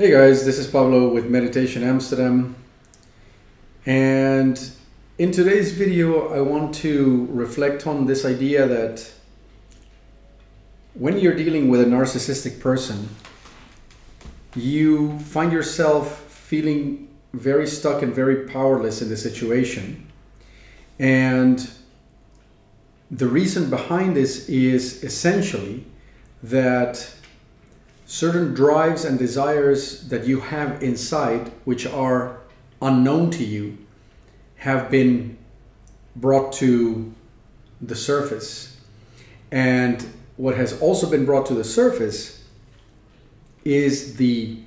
Hey guys, this is Pablo with Meditation Amsterdam, and in today's video I want to reflect on this idea that when you're dealing with a narcissistic person, you find yourself feeling very stuck and very powerless in the situation. And the reason behind this is essentially that certain drives and desires that you have inside, which are unknown to you, have been brought to the surface. And what has also been brought to the surface is the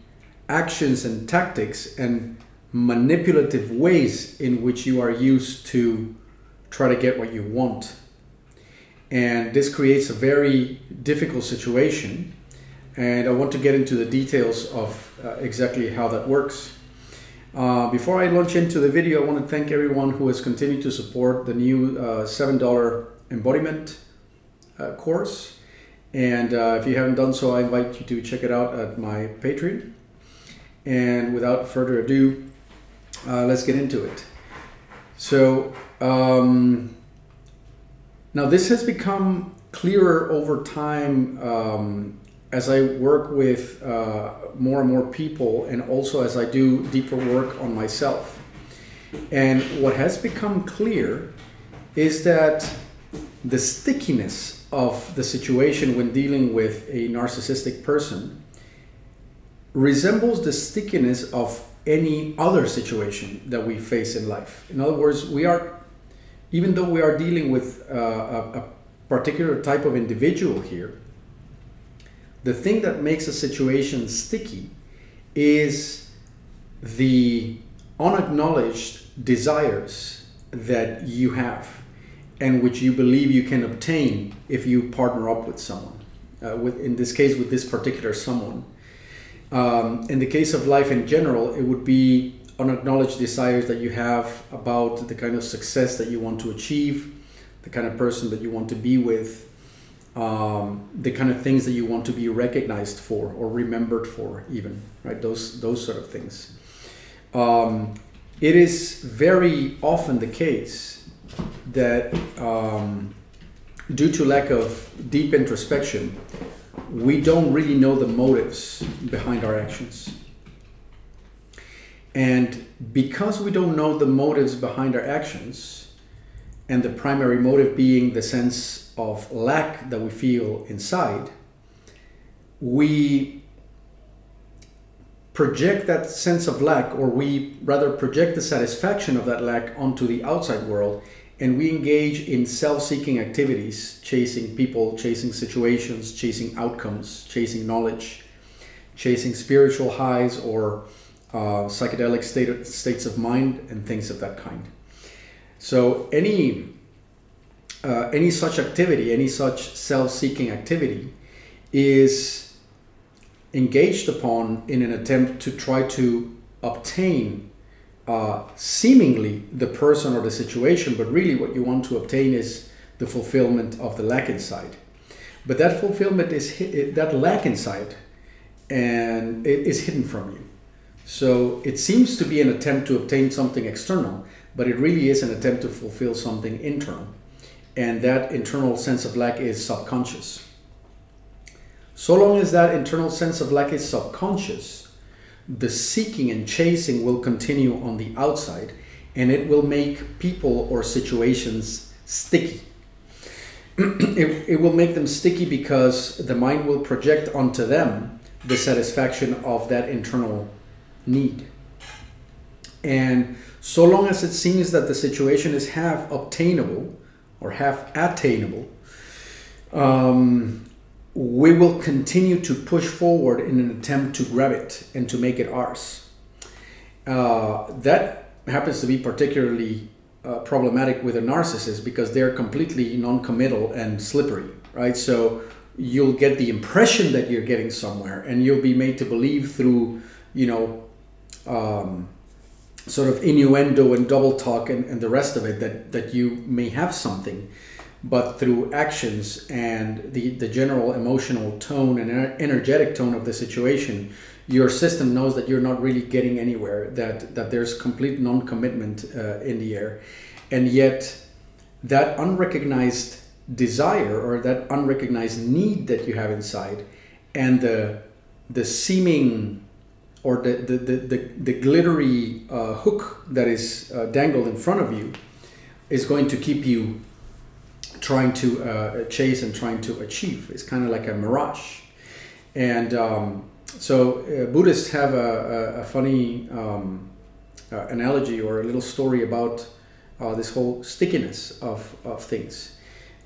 actions and tactics and manipulative ways in which you are used to try to get what you want. And this creates a very difficult situation. And I want to get into the details of exactly how that works. Before I launch into the video, I want to thank everyone who has continued to support the new $7 embodiment course. And if you haven't done so, I invite you to check it out at my Patreon. And without further ado, let's get into it. So now this has become clearer over time as I work with more and more people, and also as I do deeper work on myself. And what has become clear is that the stickiness of the situation when dealing with a narcissistic person resembles the stickiness of any other situation that we face in life. In other words, even though we are dealing with a particular type of individual here, the thing that makes a situation sticky is the unacknowledged desires that you have and which you believe you can obtain if you partner up with someone. In this case, with this particular someone. In the case of life in general, it would be unacknowledged desires that you have about the kind of success that you want to achieve, the kind of person that you want to be with, the kind of things that you want to be recognized for or remembered for, even, right? Those sort of things. It is very often the case that due to lack of deep introspection, we don't really know the motives behind our actions. And because we don't know the motives behind our actions, and the primary motive being the sense of lack that we feel inside, we project that sense of lack, or we rather project the satisfaction of that lack onto the outside world, and we engage in self-seeking activities, chasing people, chasing situations, chasing outcomes, chasing knowledge, chasing spiritual highs or psychedelic states of mind and things of that kind. So any such activity, any such self-seeking activity is engaged upon in an attempt to try to obtain seemingly the person or the situation, but really what you want to obtain is the fulfillment of the lack inside. But that fulfillment that lack inside, and it is hidden from you. So it seems to be an attempt to obtain something external, but it really is an attempt to fulfill something internal. And that internal sense of lack is subconscious. So long as that internal sense of lack is subconscious, the seeking and chasing will continue on the outside, and it will make people or situations sticky. It will make them sticky because the mind will project onto them the satisfaction of that internal need. And so long as it seems that the situation is half obtainable or half attainable, we will continue to push forward in an attempt to grab it and to make it ours. That happens to be particularly problematic with a narcissist because they're completely non-committal and slippery, right? So you'll get the impression that you're getting somewhere, and you'll be made to believe through, sort of innuendo and double talk and the rest of it that you may have something. but through actions and the general emotional tone and energetic tone of the situation, your system knows that you're not really getting anywhere, that there's complete non-commitment in the air. And yet that unrecognized desire or that unrecognized need that you have inside, and the seeming or the glittery hook that is dangled in front of you is going to keep you trying to chase and trying to achieve. It's kind of like a mirage. And so Buddhists have a funny analogy or a little story about this whole stickiness of things.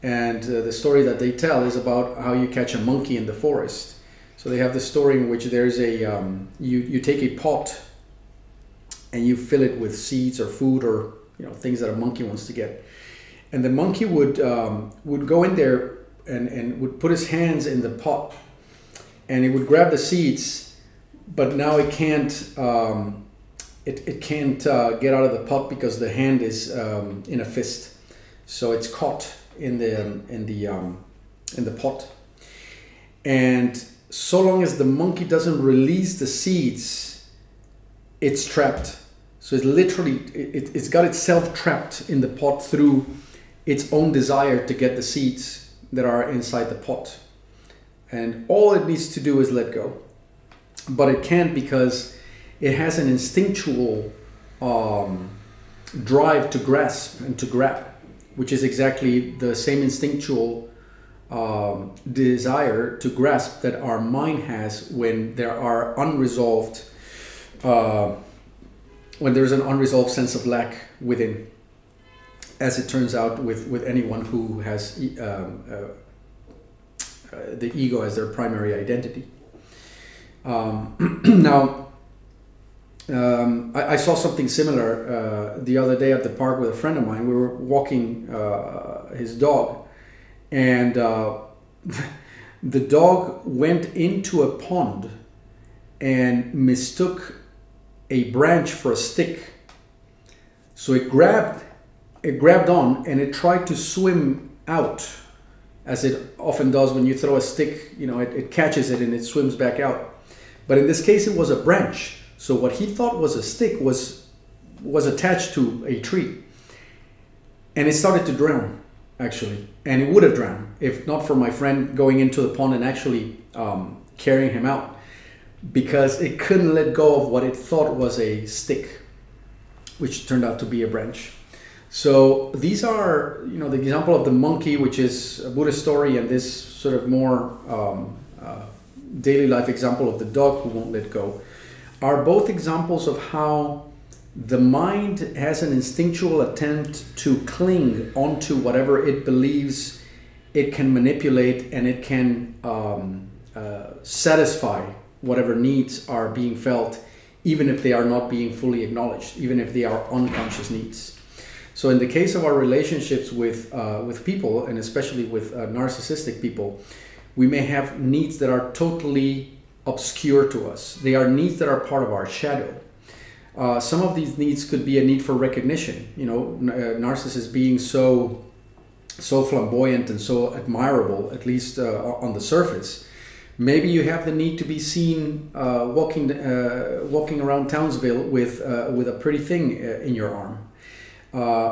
And the story that they tell is about how you catch a monkey in the forest. So they have the story in which there's a, you take a pot and you fill it with seeds or food or things that a monkey wants to get. And the monkey would go in there and would put his hands in the pot, and he would grab the seeds, but now it can't it can't get out of the pot because the hand is in a fist, so it's caught in the pot. And so long as the monkey doesn't release the seeds, it's trapped. So it's literally it's got itself trapped in the pot through its own desire to get the seeds that are inside the pot. And all it needs to do is let go. But it can't, because it has an instinctual drive to grasp and to grab, which is exactly the same instinctual desire to grasp that our mind has when there are unresolved, when there's an unresolved sense of lack within. As it turns out with anyone who has the ego as their primary identity. Now, I saw something similar the other day at the park with a friend of mine. We were walking his dog, and the dog went into a pond and mistook a branch for a stick. So it grabbed on and it tried to swim out, as it often does when you throw a stick. It catches it and it swims back out. But in this case, it was a branch. So what he thought was a stick was attached to a tree, and it started to drown, actually. And it would have drowned if not for my friend going into the pond and actually carrying him out, because it couldn't let go of what it thought was a stick, which turned out to be a branch. So these are, the example of the monkey, which is a Buddhist story, and this sort of more daily life example of the dog who won't let go, are both examples of how the mind has an instinctual attempt to cling onto whatever it believes it can manipulate, and it can satisfy whatever needs are being felt, even if they are not being fully acknowledged, even if they are unconscious needs. So in the case of our relationships with people, and especially with narcissistic people, we may have needs that are totally obscure to us. They are needs that are part of our shadow. Some of these needs could be a need for recognition. Narcissists being so flamboyant and so admirable, at least on the surface. Maybe you have the need to be seen walking around Townsville with a pretty thing in your arm.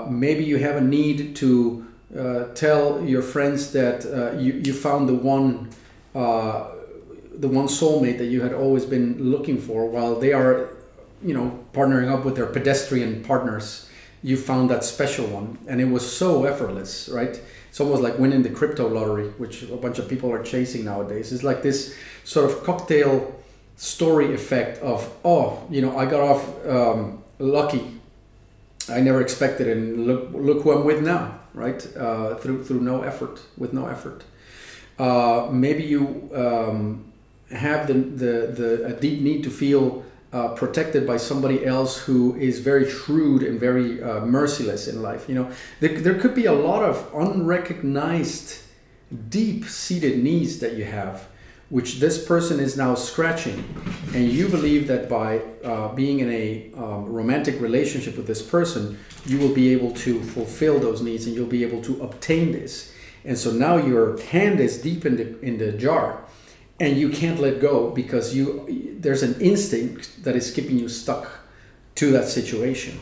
Maybe you have a need to tell your friends that you found the one soulmate that you had always been looking for, while they are, partnering up with their pedestrian partners. You found that special one, and it was so effortless, right? It's almost like winning the crypto lottery, which a bunch of people are chasing nowadays. It's like this sort of cocktail story effect of, I got off lucky. I never expected it, and look who I'm with now, right? Through no effort, with no effort. Maybe you have a deep need to feel protected by somebody else who is very shrewd and very merciless in life. There could be a lot of unrecognized, deep-seated needs that you have, which this person is now scratching, and you believe that by being in a romantic relationship with this person, you will be able to fulfill those needs and you'll be able to obtain this. And so now your hand is deep in the jar and you can't let go because there's an instinct that is keeping you stuck to that situation.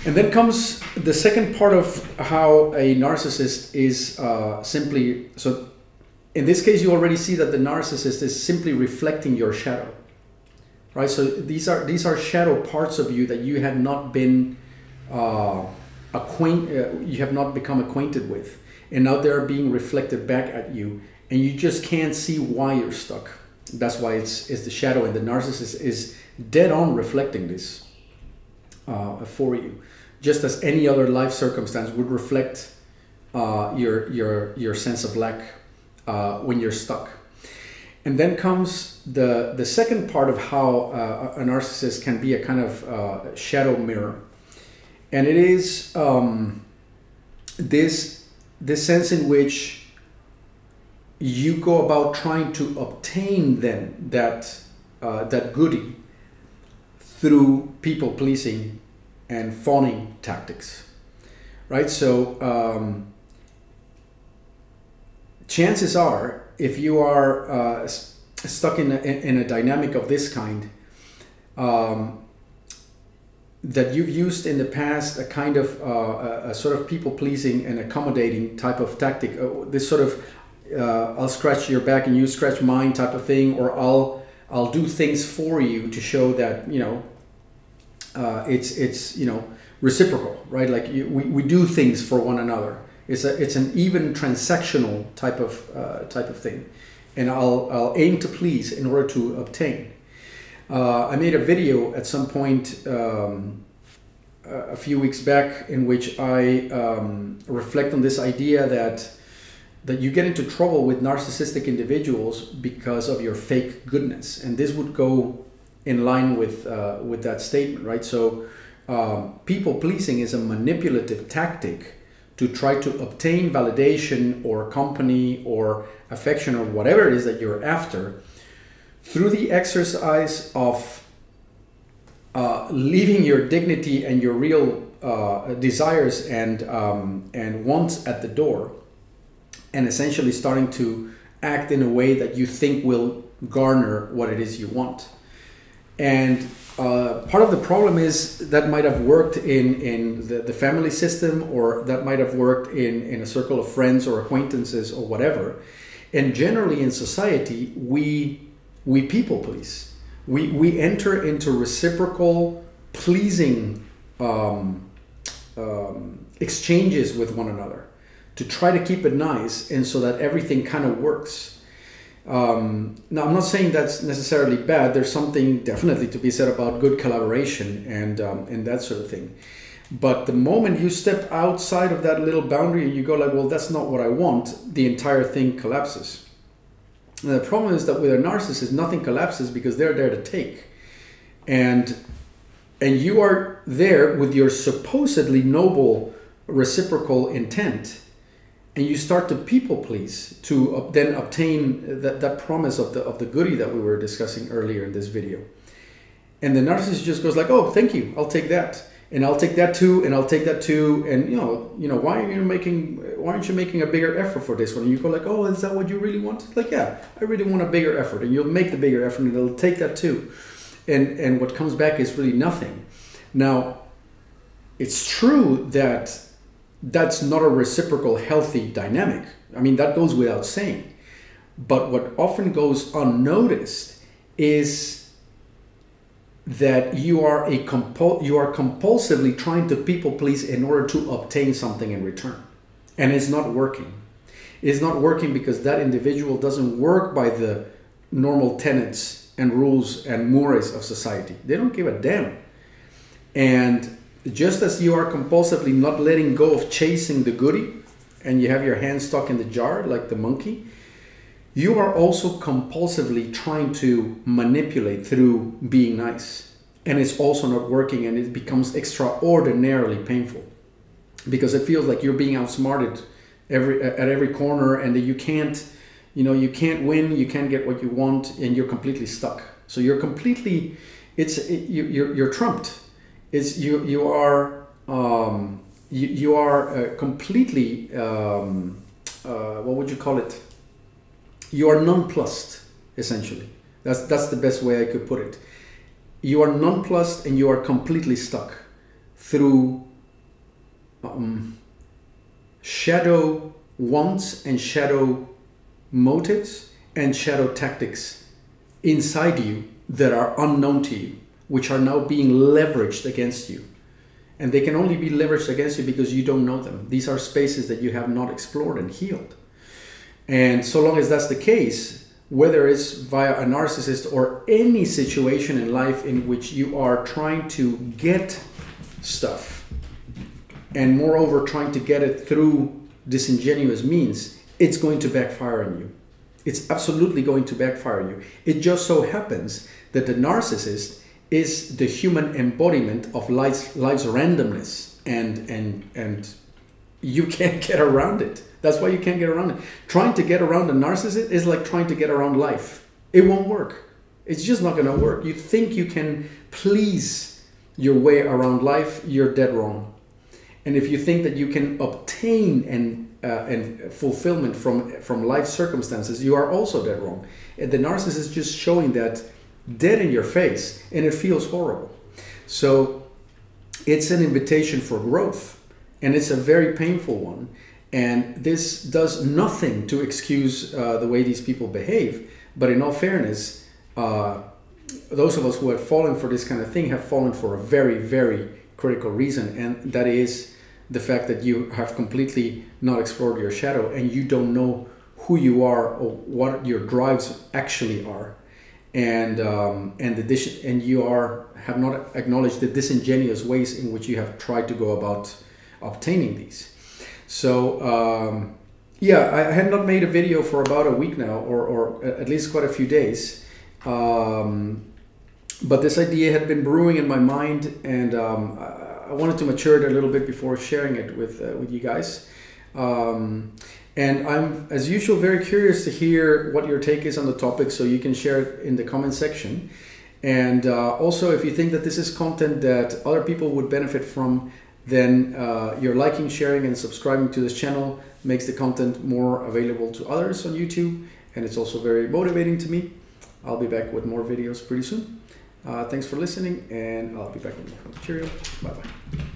And then comes the second part of how a narcissist is simply, so in this case, you already see that the narcissist is simply reflecting your shadow, right? So these are shadow parts of you that you had not been you have not become acquainted with, and now they're being reflected back at you, and you just can't see why you're stuck. That's why it's the shadow, and the narcissist is dead on reflecting this for you, just as any other life circumstance would reflect your sense of lack when you're stuck. And then comes the second part of how a narcissist can be a kind of shadow mirror, and it is this sense in which you go about trying to obtain then that goodie through people pleasing and fawning tactics, right? So chances are, if you are stuck in a dynamic of this kind, that you've used in the past a kind of a sort of people-pleasing and accommodating type of tactic, this sort of I'll scratch your back and you scratch mine type of thing, or I'll do things for you to show that it's reciprocal, right? Like we do things for one another. It's an even transactional type of thing, and I'll aim to please in order to obtain. I made a video at some point a few weeks back in which I reflect on this idea that you get into trouble with narcissistic individuals because of your fake goodness, and this would go in line with that statement, right? So people pleasing is a manipulative tactic to try to obtain validation or company or affection or whatever it is that you're after, through the exercise of leaving your dignity and your real desires and wants at the door, and essentially starting to act in a way that you think will garner what it is you want. And part of the problem is that might have worked in the family system, or that might have worked in a circle of friends or acquaintances or whatever. And generally in society, we people please. We enter into reciprocal pleasing exchanges with one another to try to keep it nice, and so that everything kind of works. Now, I'm not saying that's necessarily bad. There's something definitely to be said about good collaboration and that sort of thing. But the moment you step outside of that little boundary and you go like, well, that's not what I want, the entire thing collapses. And the problem is that with a narcissist, nothing collapses because they're there to take. And you are there with your supposedly noble reciprocal intent, and you start to people please to then obtain that promise of the goodie that we were discussing earlier in this video. And the narcissist just goes like, oh, thank you, I'll take that, and I'll take that too, and I'll take that too, and why aren't you making a bigger effort for this one? And you go like, oh, is that what you really want? Like, yeah, I really want a bigger effort, and you'll make the bigger effort, and they'll take that too, and what comes back is really nothing. Now, it's true that that's not a reciprocal healthy dynamic. I mean, that goes without saying. But what often goes unnoticed is that you are compulsively trying to people please in order to obtain something in return. And it's not working. It's not working because that individual doesn't work by the normal tenets and rules and mores of society. They don't give a damn. And just as you are compulsively not letting go of chasing the goodie, and you have your hand stuck in the jar like the monkey, you are also compulsively trying to manipulate through being nice. And it's also not working, and it becomes extraordinarily painful because it feels like you're being outsmarted at every corner, and that you can't You know, you can't win, you can't get what you want, and you're completely stuck. So you're completely, you're trumped. You are completely, what would you call it? You are nonplussed, essentially. That's the best way I could put it. You are nonplussed and you are completely stuck through shadow wants and shadow motives and shadow tactics inside you that are unknown to you, which are now being leveraged against you. And they can only be leveraged against you because you don't know them. These are spaces that you have not explored and healed. And so long as that's the case, whether it's via a narcissist or any situation in life in which you are trying to get stuff, and moreover trying to get it through disingenuous means, it's going to backfire on you. It's absolutely going to backfire on you. It just so happens that the narcissist is the human embodiment of life's randomness, and you can't get around it. That's why you can't get around it. Trying to get around a narcissist is like trying to get around life. It won't work. It's just not going to work. You think you can please your way around life, you're dead wrong. And if you think that you can obtain and fulfillment from life circumstances, you are also dead wrong. And the narcissist is just showing that dead in your face, and it feels horrible. So it's an invitation for growth, and it's a very painful one. And this does nothing to excuse the way these people behave. But in all fairness, those of us who have fallen for this kind of thing have fallen for a very, very critical reason. And that is the fact that you have completely not explored your shadow, and you don't know who you are or what your drives actually are. And you have not acknowledged the disingenuous ways in which you have tried to go about obtaining these. So yeah, I had not made a video for about a week now, or at least quite a few days. But this idea had been brewing in my mind, and I wanted to mature it a little bit before sharing it with you guys. And I'm, as usual, very curious to hear what your take is on the topic, so you can share it in the comment section. And also, if you think that this is content that other people would benefit from, then your liking, sharing, and subscribing to this channel makes the content more available to others on YouTube, and it's also very motivating to me. I'll be back with more videos pretty soon. Thanks for listening, and I'll be back with more. Cheerio. Bye-bye.